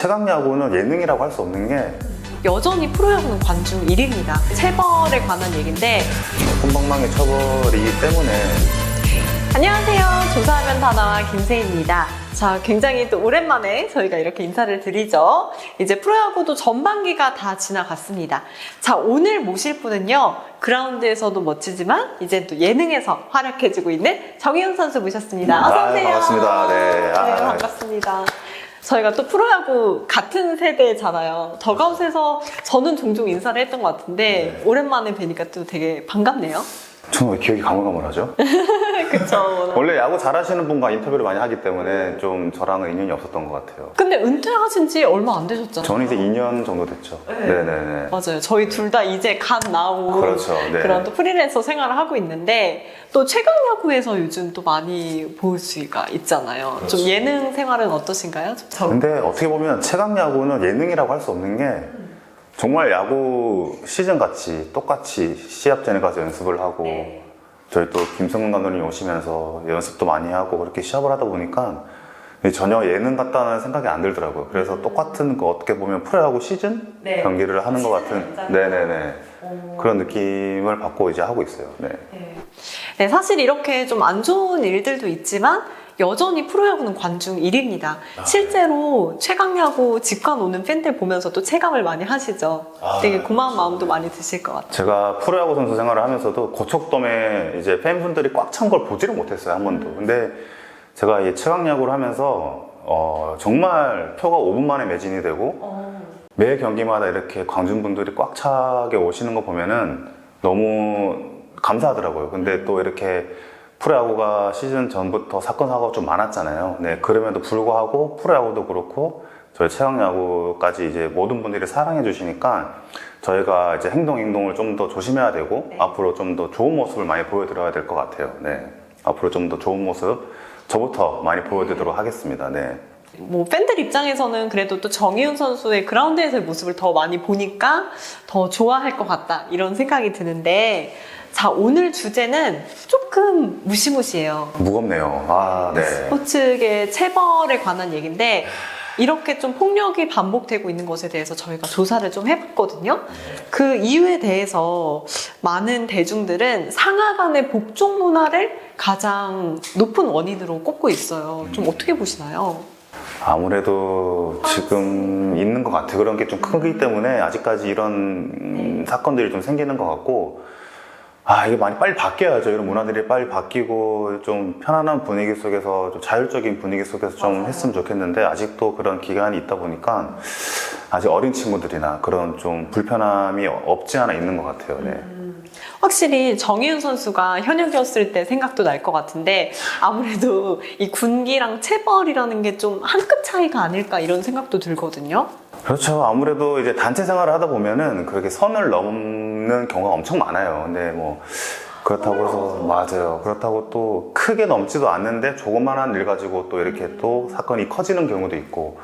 최강야구는 예능이라고 할 수 없는 게 여전히 프로야구는 관중 1위입니다. 체벌에 관한 얘기인데 콤방망이 처벌이기 때문에. 안녕하세요. 조사하면 다 나와 김세희입니다. 자, 굉장히 또 오랜만에 저희가 이렇게 인사를 드리죠. 이제 프로야구도 전반기가 다 지나갔습니다. 자, 오늘 모실 분은요, 그라운드에서도 멋지지만 이제 또 예능에서 활약해주고 있는 정희훈 선수 모셨습니다. 어서오세요. 반갑습니다. 네. 반갑습니다. 저희가 또 프로야구 같은 세대잖아요. 더가웃에서 저는 종종 인사를 했던 것 같은데 오랜만에 뵈니까 또 되게 반갑네요. 저는 왜 기억이 가물가물하죠? 그쵸. 원래 야구 잘하시는 분과 인터뷰를 많이 하기 때문에 좀 저랑은 인연이 없었던 것 같아요. 근데 은퇴하신 지 얼마 안 되셨잖아요. 저는 이제 2년 정도 됐죠. 네네네. 맞아요. 저희 둘 다 이제 갓 나온 그렇죠. 네. 그런 또 프리랜서 생활을 하고 있는데 또 최강야구에서 요즘 또 많이 볼 수가 있잖아요. 그렇죠. 좀 예능 생활은 어떠신가요? 근데 어떻게 보면 최강야구는 예능이라고 할 수 없는 게 정말 야구 시즌 같이 똑같이 시합 전에 가서 연습을 하고 저희 또 김성근 감독님 오시면서 연습도 많이 하고 그렇게 시합을 하다 보니까 전혀 예능 같다는 생각이 안 들더라고요. 그래서 똑같은 거 어떻게 보면 프로야구 시즌 경기를 하는 것 같은 네네네 그런 느낌을 받고 이제 하고 있어요. 네, 사실 이렇게 좀 안 좋은 일들도 있지만 여전히 프로야구는 관중 1위입니다. 실제로 최강야구 직관 오는 팬들 보면서 또 체감을 많이 하시죠. 되게 고마운 마음도 많이 드실 것 같아요. 제가 프로야구 선수 생활을 하면서도 고척돔에 이제 팬분들이 꽉 찬 걸 보지를 못했어요, 한 번도. 근데 제가 이 최강야구를 하면서 정말 표가 5분 만에 매진이 되고 매 경기마다 이렇게 광주분들이 꽉 차게 오시는 거 보면은 너무 감사하더라고요. 근데 또 이렇게 프로야구가 시즌 전부터 사건 사고가 좀 많았잖아요. 네, 그럼에도 불구하고 프로야구도 그렇고 저희 최강야구까지 이제 모든 분들이 사랑해 주시니까 저희가 이제 행동을 좀 더 조심해야 되고 앞으로 좀 더 좋은 모습을 많이 보여드려야 될 것 같아요. 네, 앞으로 좀 더 좋은 모습 저부터 많이 보여드리도록 하겠습니다. 네. 뭐 팬들 입장에서는 그래도 또 정희훈 선수의 그라운드에서의 모습을 더 많이 보니까 더 좋아할 것 같다 이런 생각이 드는데 자, 오늘 주제는 조금 무시무시해요. 무겁네요. 네. 스포츠계 체벌에 관한 얘기인데 이렇게 좀 폭력이 반복되고 있는 것에 대해서 저희가 조사를 좀 해봤거든요. 그 이유에 대해서 많은 대중들은 상하 간의 복종 문화를 가장 높은 원인으로 꼽고 있어요. 좀 어떻게 보시나요? 아무래도 지금 있는 것 같아요. 그런 게 좀 크기 때문에 아직까지 이런 사건들이 좀 생기는 것 같고 이게 많이 빨리 바뀌어야죠. 이런 문화들이 빨리 바뀌고 좀 편안한 분위기 속에서 좀 자율적인 분위기 속에서 좀 했으면 좋겠는데 아직도 그런 기간이 있다 보니까 아직 어린 친구들이나 그런 좀 불편함이 없지 않아 있는 것 같아요. 네. 확실히 정희훈 선수가 현역이었을 때 생각도 날 것 같은데 아무래도 이 군기랑 체벌이라는 게 좀 한 끗 차이가 아닐까 이런 생각도 들거든요. 그렇죠. 아무래도 이제 단체 생활을 하다 보면은 그렇게 선을 넘는 경우가 엄청 많아요. 근데 뭐 그렇다고 해서 맞아요. 그렇다고 또 크게 넘지도 않는데 조그만한 일 가지고 또 이렇게 또 사건이 커지는 경우도 있고.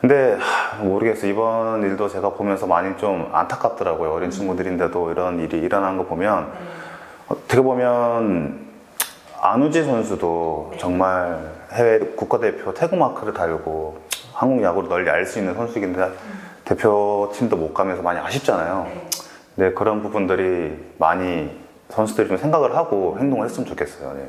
근데 모르겠어요. 이번 일도 제가 보면서 많이 좀 안타깝더라고요. 어린 친구들인데도 이런 일이 일어난 거 보면 어떻게 보면 안우지 선수도 정말 해외 국가대표 태극마크를 달고 한국 야구를 널리 알 수 있는 선수인데 대표팀도 못 가면서 많이 아쉽잖아요. 네, 그런 부분들이 많이 선수들이 좀 생각을 하고 행동을 했으면 좋겠어요. 네.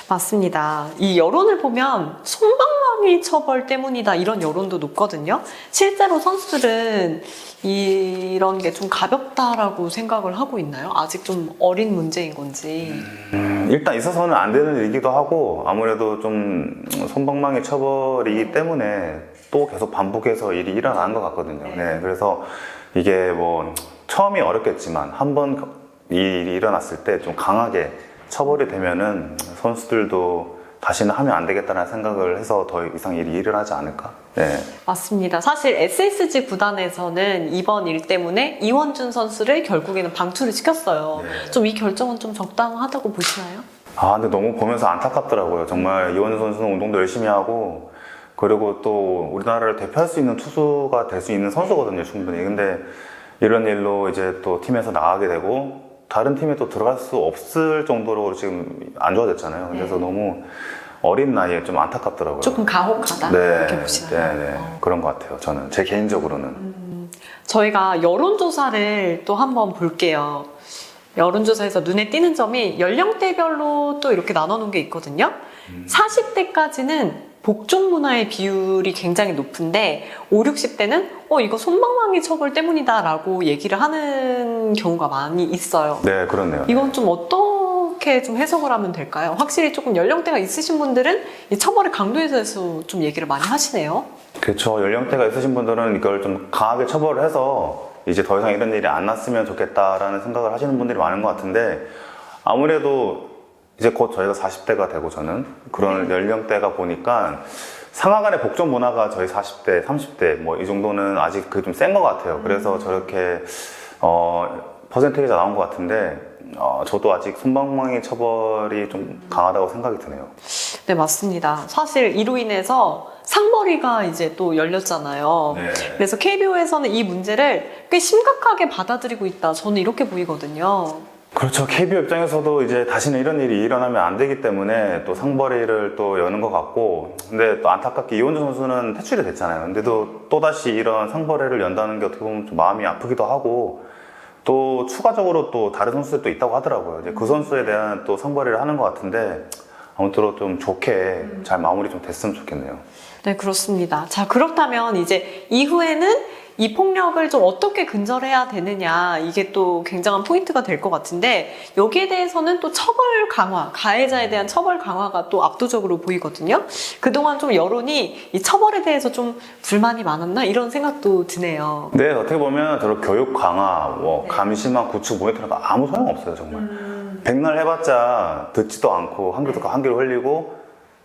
맞습니다. 이 여론을 보면 솜방망이 처벌 때문이다 이런 여론도 높거든요. 실제로 선수들은 이런 게 좀 가볍다라고 생각을 하고 있나요? 아직 좀 어린 문제인 건지. 일단 있어서는 안 되는 일이기도 하고 아무래도 좀 솜방망이 처벌이기 때문에 또 계속 반복해서 일이 일어나는 것 같거든요. 네, 그래서 이게 뭐 처음이 어렵겠지만 한번 이 일이 일어났을 때 좀 강하게 처벌이 되면은 선수들도 다시는 하면 안 되겠다는 생각을 해서 더 이상 일이 일어나지 않을까. 네. 맞습니다. 사실 SSG 구단에서는 이번 일 때문에 이원준 선수를 결국에는 방출을 시켰어요. 좀 이 결정은 좀 적당하다고 보시나요? 근데 너무 보면서 안타깝더라고요. 정말 이원준 선수는 운동도 열심히 하고 그리고 또 우리나라를 대표할 수 있는 투수가 될 수 있는 선수거든요, 충분히. 근데 이런 일로 이제 또 팀에서 나가게 되고 다른 팀에 또 들어갈 수 없을 정도로 지금 안 좋아졌잖아요. 그래서 너무 어린 나이에 좀 안타깝더라고요. 조금 가혹하다 네, 이렇게 보시나요? 네. 그런 것 같아요. 저는 제 개인적으로는. 저희가 여론조사를 또 한번 볼게요. 여론조사에서 눈에 띄는 점이 연령대별로 또 이렇게 나눠놓은 게 있거든요. 40대까지는 복종 문화의 비율이 굉장히 높은데 5, 60대는 이거 솜방망이 처벌 때문이다 라고 얘기를 하는 경우가 많이 있어요. 네, 그렇네요. 이건 좀 어떻게 좀 해석을 하면 될까요? 확실히 조금 연령대가 있으신 분들은 이 처벌의 강도에 대해서 좀 얘기를 많이 하시네요. 그렇죠. 연령대가 있으신 분들은 이걸 좀 강하게 처벌을 해서 이제 더 이상 이런 일이 안 났으면 좋겠다라는 생각을 하시는 분들이 많은 것 같은데, 아무래도 이제 곧 저희가 40대가 되고 저는 그런 연령대가 보니까 상하간의 복종 문화가 저희 40대, 30대 뭐 이 정도는 아직 그 좀 센 것 같아요. 그래서 저렇게 퍼센테이지가 나온 것 같은데 저도 아직 솜방망이 처벌이 좀 강하다고 생각이 드네요. 네, 맞습니다. 사실 이로 인해서 상벌위가 이제 또 열렸잖아요. 네. 그래서 KBO에서는 이 문제를 꽤 심각하게 받아들이고 있다. 저는 이렇게 보이거든요. 그렇죠. KBO 입장에서도 이제 다시는 이런 일이 일어나면 안 되기 때문에 또 상벌회를 또 여는 것 같고, 근데 또 안타깝게 이원주 선수는 퇴출이 됐잖아요. 근데도 또다시 이런 상벌회를 연다는 게 어떻게 보면 좀 마음이 아프기도 하고, 또 추가적으로 또 다른 선수들도 있다고 하더라고요. 이제 그 선수에 대한 또 상벌회를 하는 것 같은데, 아무쪼록 좀 좋게 잘 마무리 좀 됐으면 좋겠네요. 네, 그렇습니다. 자, 그렇다면 이제 이후에는 이 폭력을 좀 어떻게 근절해야 되느냐, 이게 또 굉장한 포인트가 될 것 같은데, 여기에 대해서는 또 처벌 강화, 가해자에 대한 처벌 강화가 또 압도적으로 보이거든요. 그동안 좀 여론이 이 처벌에 대해서 좀 불만이 많았나 이런 생각도 드네요. 네, 어떻게 보면 저런 교육 강화, 뭐 감시만 구축 모니터링가 아무 소용 없어요, 정말. 백날 해봤자 듣지도 않고 한귀로 흘리고,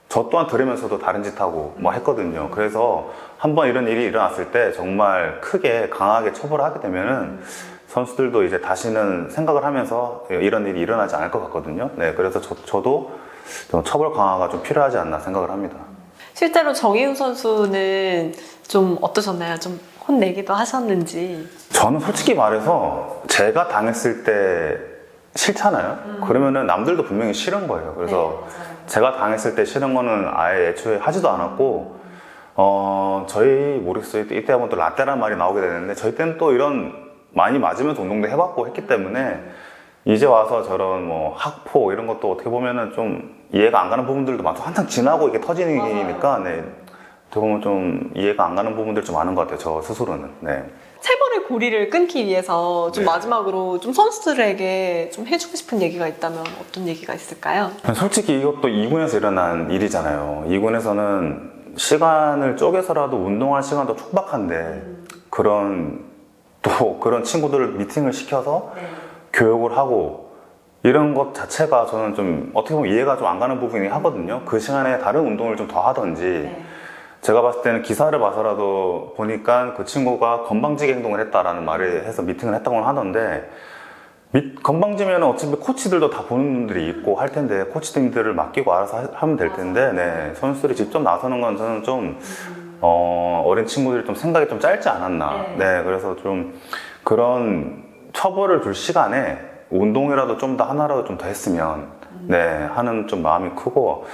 저 또한 들으면서도 다른 짓 하고 뭐 했거든요. 그래서 한번 이런 일이 일어났을 때 정말 크게 강하게 처벌을 하게 되면은 선수들도 이제 다시는 생각을 하면서 이런 일이 일어나지 않을 것 같거든요. 네, 그래서 저도 좀 처벌 강화가 좀 필요하지 않나 생각을 합니다. 실제로 정희우 선수는 좀 어떠셨나요? 좀 혼내기도 하셨는지. 저는 솔직히 말해서 제가 당했을 때 싫잖아요. 그러면은 남들도 분명히 싫은 거예요. 그래서 제가 당했을 때 싫은 거는 아예 애초에 하지도 않았고, 저희 모르겠어요. 이때 한번 또 라떼라는 말이 나오게 되는데, 저희 때는 또 이런 많이 맞으면서 운동도 해봤고 했기 때문에 이제 와서 저런 뭐 학포 이런 것도 어떻게 보면은 좀 이해가 안 가는 부분들도 많고, 한창 지나고 이게 터지는 일이니까 네, 어떻게 보면 좀 이해가 안 가는 부분들 좀 많은 것 같아요. 저 스스로는. 네. 체벌의 고리를 끊기 위해서 좀 마지막으로 좀 선수들에게 좀 해주고 싶은 얘기가 있다면 어떤 얘기가 있을까요? 솔직히 이것도 2군에서 일어난 일이잖아요. 2군에서는 시간을 쪼개서라도 운동할 시간도 촉박한데 그런 친구들을 미팅을 시켜서 교육을 하고 이런 것 자체가 저는 좀 어떻게 보면 이해가 좀 안 가는 부분이 하거든요. 그 시간에 다른 운동을 좀 더 하던지, 제가 봤을 때는 기사를 봐서라도 보니까 그 친구가 건방지게 행동을 했다라는 말을 해서 미팅을 했다고 하던데, 건방지면 어차피 코치들도 다 보는 분들이 있고 할 텐데 코치님들을 맡기고 알아서 하면 될 텐데, 네, 선수들이 직접 나서는 건 저는 좀 어린 친구들이 좀 생각이 좀 짧지 않았나. 네, 그래서 좀 그런 처벌을 줄 시간에 운동이라도 좀 더 하나라도 좀 더 했으면 네, 하는 좀 마음이 크고,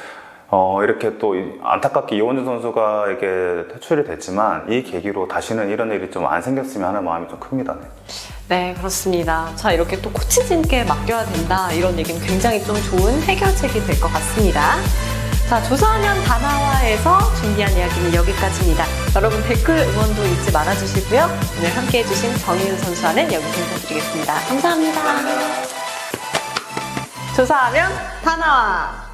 이렇게 또 안타깝게 이원주 선수가 이렇게 퇴출이 됐지만 이 계기로 다시는 이런 일이 좀 안 생겼으면 하는 마음이 좀 큽니다. 네. 네, 그렇습니다. 자, 이렇게 또 코치진께 맡겨야 된다 이런 얘기는 굉장히 좀 좋은 해결책이 될 것 같습니다. 자, 조사하면 다나와에서 준비한 이야기는 여기까지입니다. 여러분 댓글 응원도 잊지 말아주시고요. 오늘 함께 해주신 정희은 선수와는 여기서 인사드리겠습니다. 감사합니다. 조사하면 다나와.